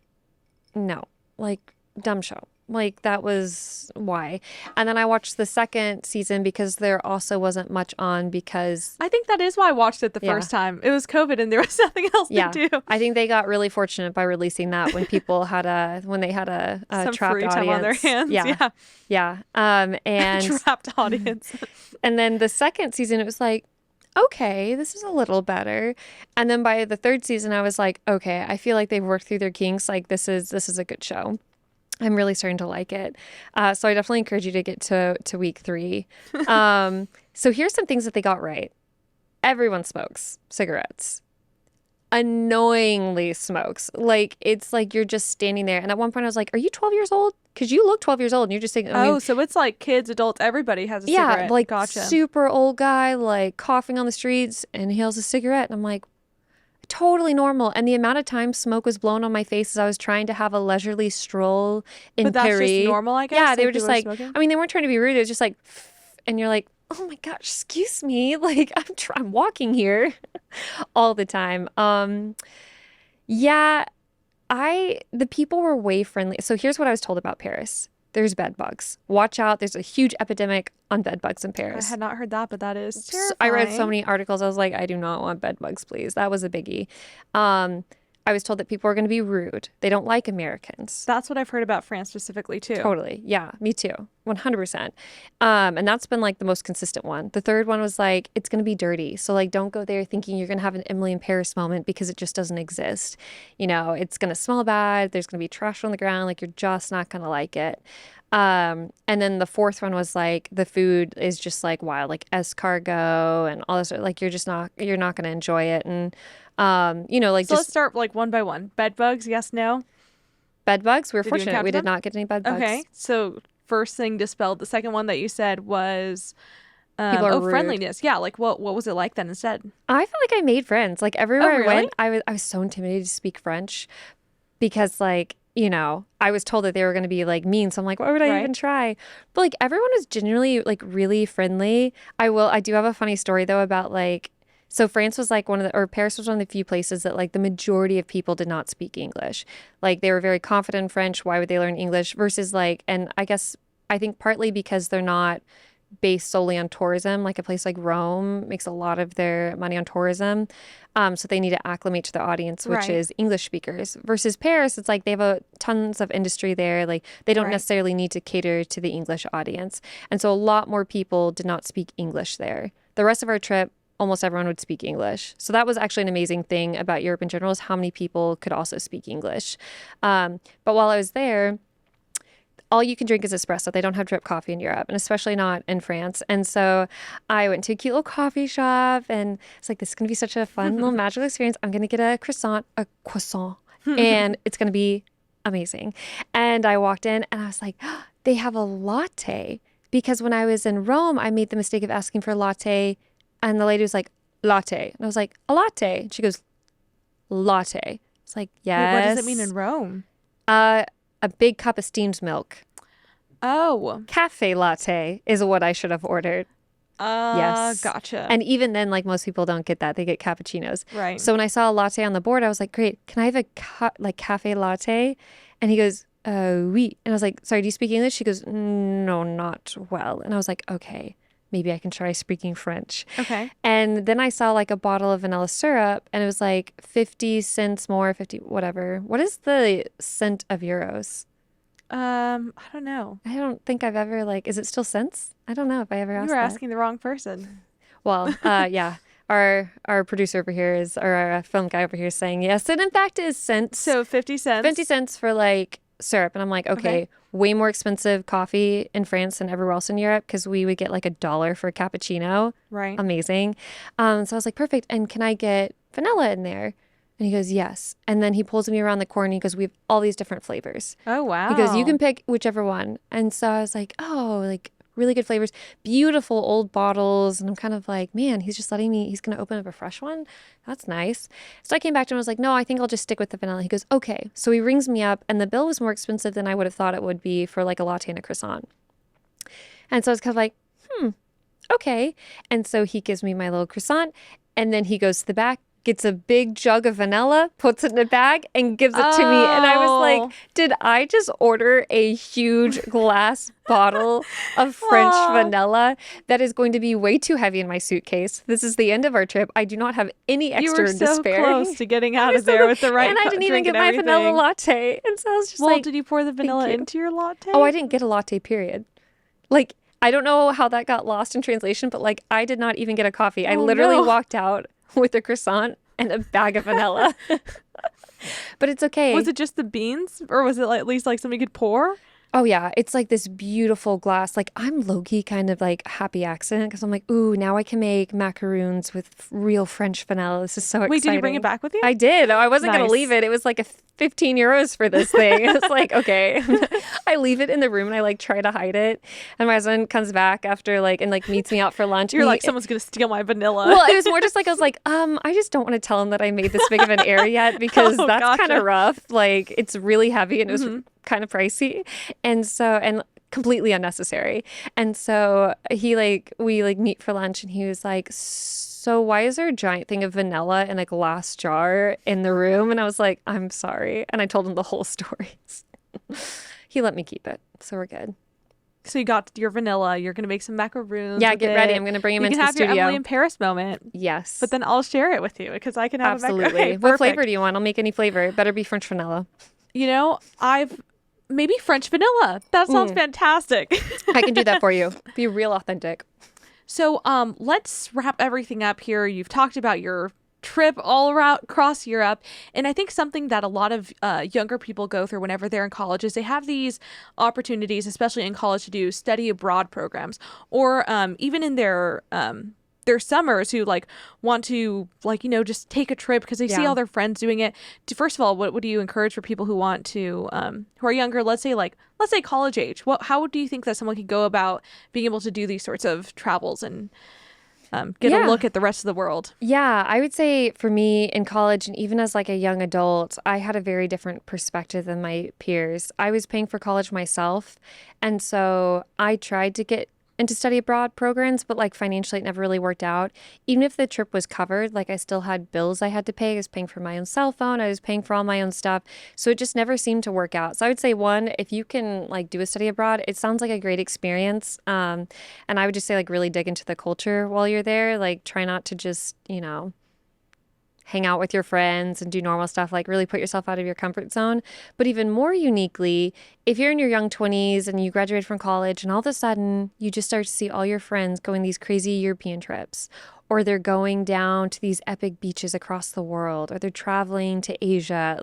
no, like dumb show. Like that was why. And then I watched the second season because there also wasn't much on because
I think that is why I watched it the
yeah.
first time. It was COVID and there was nothing else to
Yeah.
do.
I think they got really fortunate by releasing that when they had a
Some
trapped
free time on their
audience.
hands.
Yeah.
Yeah.
Yeah. And
Trapped audience.
and then the second season it was like, okay, this is a little better. And then by the third season I was like, okay, I feel like they've worked through their kinks. Like this is a good show. I'm really starting to like it. So I definitely encourage you to get to week 3. So here's some things that they got right. Everyone smokes cigarettes. Annoyingly smokes. Like it's like you're just standing there. And at one point I was like, "Are you 12 years old?" Because you look 12 years old, and you're just saying, I mean,
Oh, so it's like kids, adults, everybody has a
yeah,
cigarette.
like
Gotcha.
super old guy, like coughing on the streets, inhales a cigarette, and I'm like, totally normal. And the amount of time smoke was blown on my face as I was trying to have a leisurely stroll in
But that's just
Paris.
normal, I
Yeah,
guess.
they
Like
were just
people are
like,
smoking.
I mean, they weren't trying to be rude. It was just like, and you're like, oh my gosh, excuse me. Like I'm walking here all the time. Yeah, the people were way friendly. So here's what I was told about Paris. There's bed bugs. Watch out. There's a huge epidemic on bed bugs in
I
Paris.
had not heard that, but that is
I read so
terrifying.
many articles. I was like, I do not want bed bugs, please. That was a biggie. Um, I was told that people are going to be rude. They don't like Americans.
That's what I've heard about France specifically too.
Totally. Yeah, me too. 100%. And that's been like the most consistent one. The third one was like, it's going to be dirty. So like, don't go there thinking you're going to have an Emily in Paris moment because it just doesn't exist. It's going to smell bad. There's going to be trash on the ground. Like, you're just not going to like it. And then the fourth one was like, the food is just like wild, like escargot and all this. Like, you're not going to enjoy it. And, like
So let's
just
start like one by one. Bed bugs, yes, no.
bed bugs. We were
Did you
fortunate.
encounter
We did
them?
not get any bed bugs.
Okay. So first thing dispelled. The second one that you said was
People are rude.
friendliness. Yeah, like what was it like then instead?
I felt like I made friends. Like
Oh,
everywhere I
really?
went, I was so intimidated to speak French because like, I was told that they were going to be like mean. So I'm like, why would I
Right.
even try? But like everyone was genuinely like really friendly. I do have a funny story though about like, so France was like or Paris was one of the few places that like the majority of people did not speak English. Like they were very confident in French. Why would they learn English versus like, and I think partly because they're not based solely on tourism. Like a place like Rome makes a lot of their money on tourism. So they need to acclimate to their audience, which
Right.
is English speakers. Versus Paris, it's like they have tons of industry there. Like they don't
Right.
necessarily need to cater to the English audience. And so a lot more people did not speak English there. The rest of our trip, almost everyone would speak English. So that was actually an amazing thing about Europe in general is how many people could also speak English. But while I was there, all you can drink is espresso. They don't have drip coffee in Europe, and especially not in France. And so I went to a cute little coffee shop, and it's like, this is going to be such a fun little magical experience. I'm going to get a croissant, and it's going to be amazing. And I walked in, and I was like, oh, they have a latte. Because when I was in Rome, I made the mistake of asking for a latte, and the lady was like, latte. And I was like, a latte. And she goes, latte. It's like, yes.
Wait, what does it mean in Rome?
A big cup of steamed milk.
Oh.
Cafe latte is what I should have ordered. Yes.
Gotcha.
And even then, like, most people don't get that. They get cappuccinos.
Right.
So when I saw a latte on the board, I was like, great. Can I have a cafe latte? And he goes, oui. And I was like, sorry, do you speak English? She goes, no, not well. And I was like, okay, maybe I can try speaking French.
Okay.
And then I saw like a bottle of vanilla syrup, and it was like 50 cents more, 50, whatever. What is the cent of euros?
I don't know.
I don't think I've ever is it still cents? I don't know if I ever asked
You were
that.
asking the wrong person.
Well, yeah. Our producer over here is, or our film guy over here is saying, yes, it in fact is cents.
So 50 cents.
50 cents for like syrup. And I'm like, okay, way more expensive coffee in France than everywhere else in Europe, because we would get like $1 for a cappuccino.
Right.
Amazing. So I was like, perfect. And can I get vanilla in there? And he goes, yes. And then he pulls me around the corner and he goes, we have all these different flavors.
Oh, wow.
He goes, you can pick whichever one. And so I was like, oh, like really good flavors, beautiful old bottles. And I'm kind of like, man, he's just letting me, he's going to open up a fresh one. That's nice. So I came back to him and was like, no, I think I'll just stick with the vanilla. He goes, okay. So he rings me up, and the bill was more expensive than I would have thought it would be for like a latte and a croissant. And so I was kind of like, okay. And so he gives me my little croissant, and then he goes to the back, gets a big jug of vanilla, puts it in a bag, and gives it to me. And I was like, did I just order a huge glass bottle of French vanilla that is going to be way too heavy in my suitcase? This is the end of our trip. I do not have any extra to spare.
You were so close to getting out of there with the right
And I didn't even get my vanilla latte. And so I was just
well, did you pour the vanilla into your latte?
Oh, I didn't get a latte, period. Like, I don't know how that got lost in translation, but like, I did not even get a coffee. I literally walked out with a croissant and a bag of vanilla. But it's okay.
Was it just the beans, or was it at least like something you could pour?
Oh, yeah. It's like this beautiful glass. Like, I'm low-key kind of like happy accident, because I'm like, ooh, now I can make macaroons with real French vanilla. This is so exciting.
Wait, did you bring it back with you?
I did. I wasn't going to leave it. It was like 15 euros for this thing. It's like, okay. I leave it in the room and I like try to hide it. And my husband comes back after and meets me out for lunch.
You're like, someone's going to steal my vanilla.
Well, it was more just like, I was like, I just don't want to tell him that I made this big of an error yet, because that's kind of rough. Like, it's really heavy, and it was kind of pricey. And so, and completely unnecessary. And so we meet for lunch, and he was like, so why is there a giant thing of vanilla in a glass jar in the room? And I was like, I'm sorry. And I told him the whole story. He let me keep it. So we're good.
So you got your vanilla. You're going to make some macaroons.
Yeah, get ready. I'm going to bring him into the studio.
You can have your Emily in Paris moment.
Yes.
But then I'll share it with you, because I can have
absolutely.
A macaron. Okay,
what flavor do you want? I'll make any flavor. It better be French vanilla.
You know, maybe French vanilla. That sounds fantastic.
I can do that for you. Be real authentic.
So let's wrap everything up here. You've talked about your trip all around across Europe, and I think something that a lot of younger people go through whenever they're in college is they have these opportunities, especially in college, to do study abroad programs, or even in their summers, who want to just take a trip because they see all their friends doing it. First of all, what do you encourage for people who want to who are younger, let's say college age? How do you think that someone could go about being able to do these sorts of travels and get a look at the rest of the world?
Yeah, I would say for me in college, and even as a young adult, I had a very different perspective than my peers. I was paying for college myself, and so I tried to get into study abroad programs, but financially it never really worked out. Even if the trip was covered, I still had bills I had to pay. I was paying for my own cell phone. I was paying for all my own stuff. So it just never seemed to work out. So I would say, one, if you can do a study abroad, it sounds like a great experience. And I would just say really dig into the culture while you're there. Try not to just, hang out with your friends and do normal stuff, really put yourself out of your comfort zone. But even more uniquely, if you're in your young 20s and you graduate from college and all of a sudden you just start to see all your friends going these crazy European trips, or they're going down to these epic beaches across the world, or they're traveling to Asia,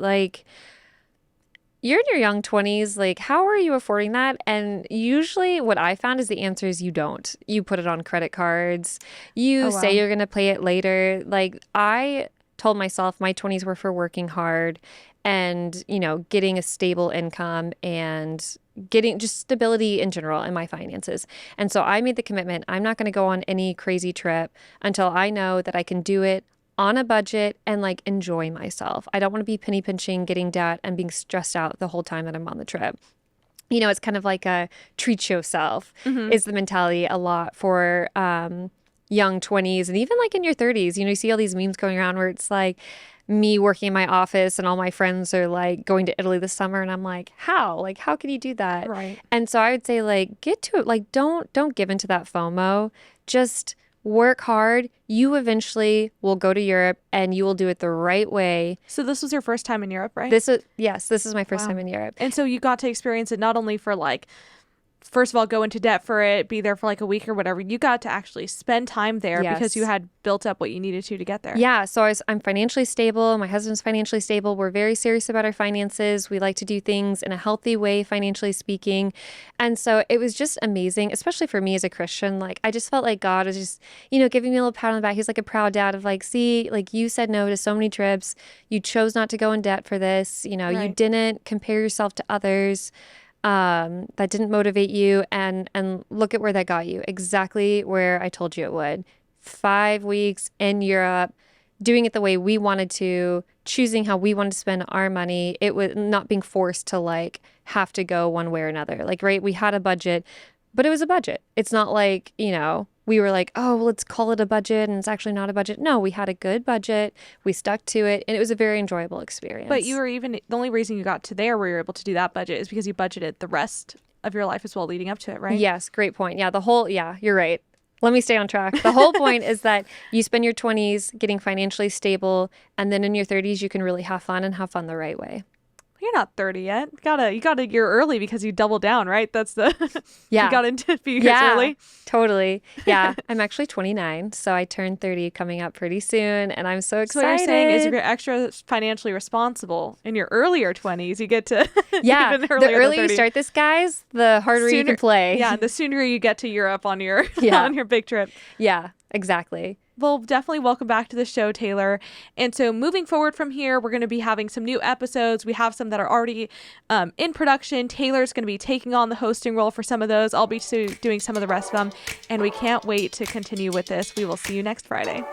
you're in your young 20s, like how are you affording that? And usually what I found is the answer is you don't. You put it on credit cards. You
Oh,
say
wow.
you're going to pay it later. Like I told myself my 20s were for working hard and, getting a stable income and getting just stability in general in my finances. And so I made the commitment, I'm not going to go on any crazy trip until I know that I can do it on a budget and like enjoy myself. I don't want to be penny pinching, getting debt, and being stressed out the whole time that I'm on the trip. It's kind of like a treat yourself
Mm-hmm.
is the mentality a lot for young 20s and even like in your 30s. You see all these memes going around where it's like me working in my office and all my friends are like going to Italy this summer and I'm like, how? Like how can you do that?
Right.
And so I would say like get to it. Like don't give into that FOMO. Just work hard. You eventually will go to Europe and you will do it the right way.
So this was your first time in Europe, right?
This is my first
Wow.
time in Europe.
And so you got to experience it not only for like, first of all, go into debt for it, be there for like a week or whatever. You got to actually spend time there because you
Yes.
had built up what you needed to get there.
Yeah, so I'm financially stable. My husband's financially stable. We're very serious about our finances. We like to do things in a healthy way, financially speaking. And so it was just amazing, especially for me as a Christian. Like, I just felt like God was just, giving me a little pat on the back. He's like a proud dad of like, see, like you said no to so many trips. You chose not to go in debt for this. You
Right.
didn't compare yourself to others. That didn't motivate you. And look at where that got you. Exactly where I told you it would. 5 weeks in Europe, doing it the way we wanted to, choosing how we wanted to spend our money. It was not being forced to like have to go one way or another. Like, right, we had a budget, but it was a budget. It's not like, we were like, oh, well, let's call it a budget and it's actually not a budget. No, we had a good budget. We stuck to it and it was a very enjoyable experience.
But you were even, the only reason you got to there where you're able to do that budget is because you budgeted the rest of your life as well leading up to it, right?
Yes, great point. Yeah, you're right. Let me stay on track. The whole point is that you spend your 20s getting financially stable, and then in your 30s, you can really have fun and have fun the right way.
You're not 30 yet. You got a year early because you doubled down, right? That's the
Yeah.
you got into a few years
Yeah,
early.
totally. Yeah, I'm actually 29, so I turned 30 coming up pretty soon, and I'm so
So what
excited.
you're saying is if you're extra financially responsible in your earlier 20s, you get to
Yeah,
even
the
earlier than
earlier you
30.
start this, guys, the harder you can play.
Yeah, the sooner you get to Europe on your
Yeah.
on your big trip.
Yeah, exactly.
Well, definitely welcome back to the show, Taylor. And so moving forward from here, we're going to be having some new episodes. We have some that are already in production. Taylor's going to be taking on the hosting role for some of those. I'll be doing some of the rest of them. And we can't wait to continue with this. We will see you next Friday.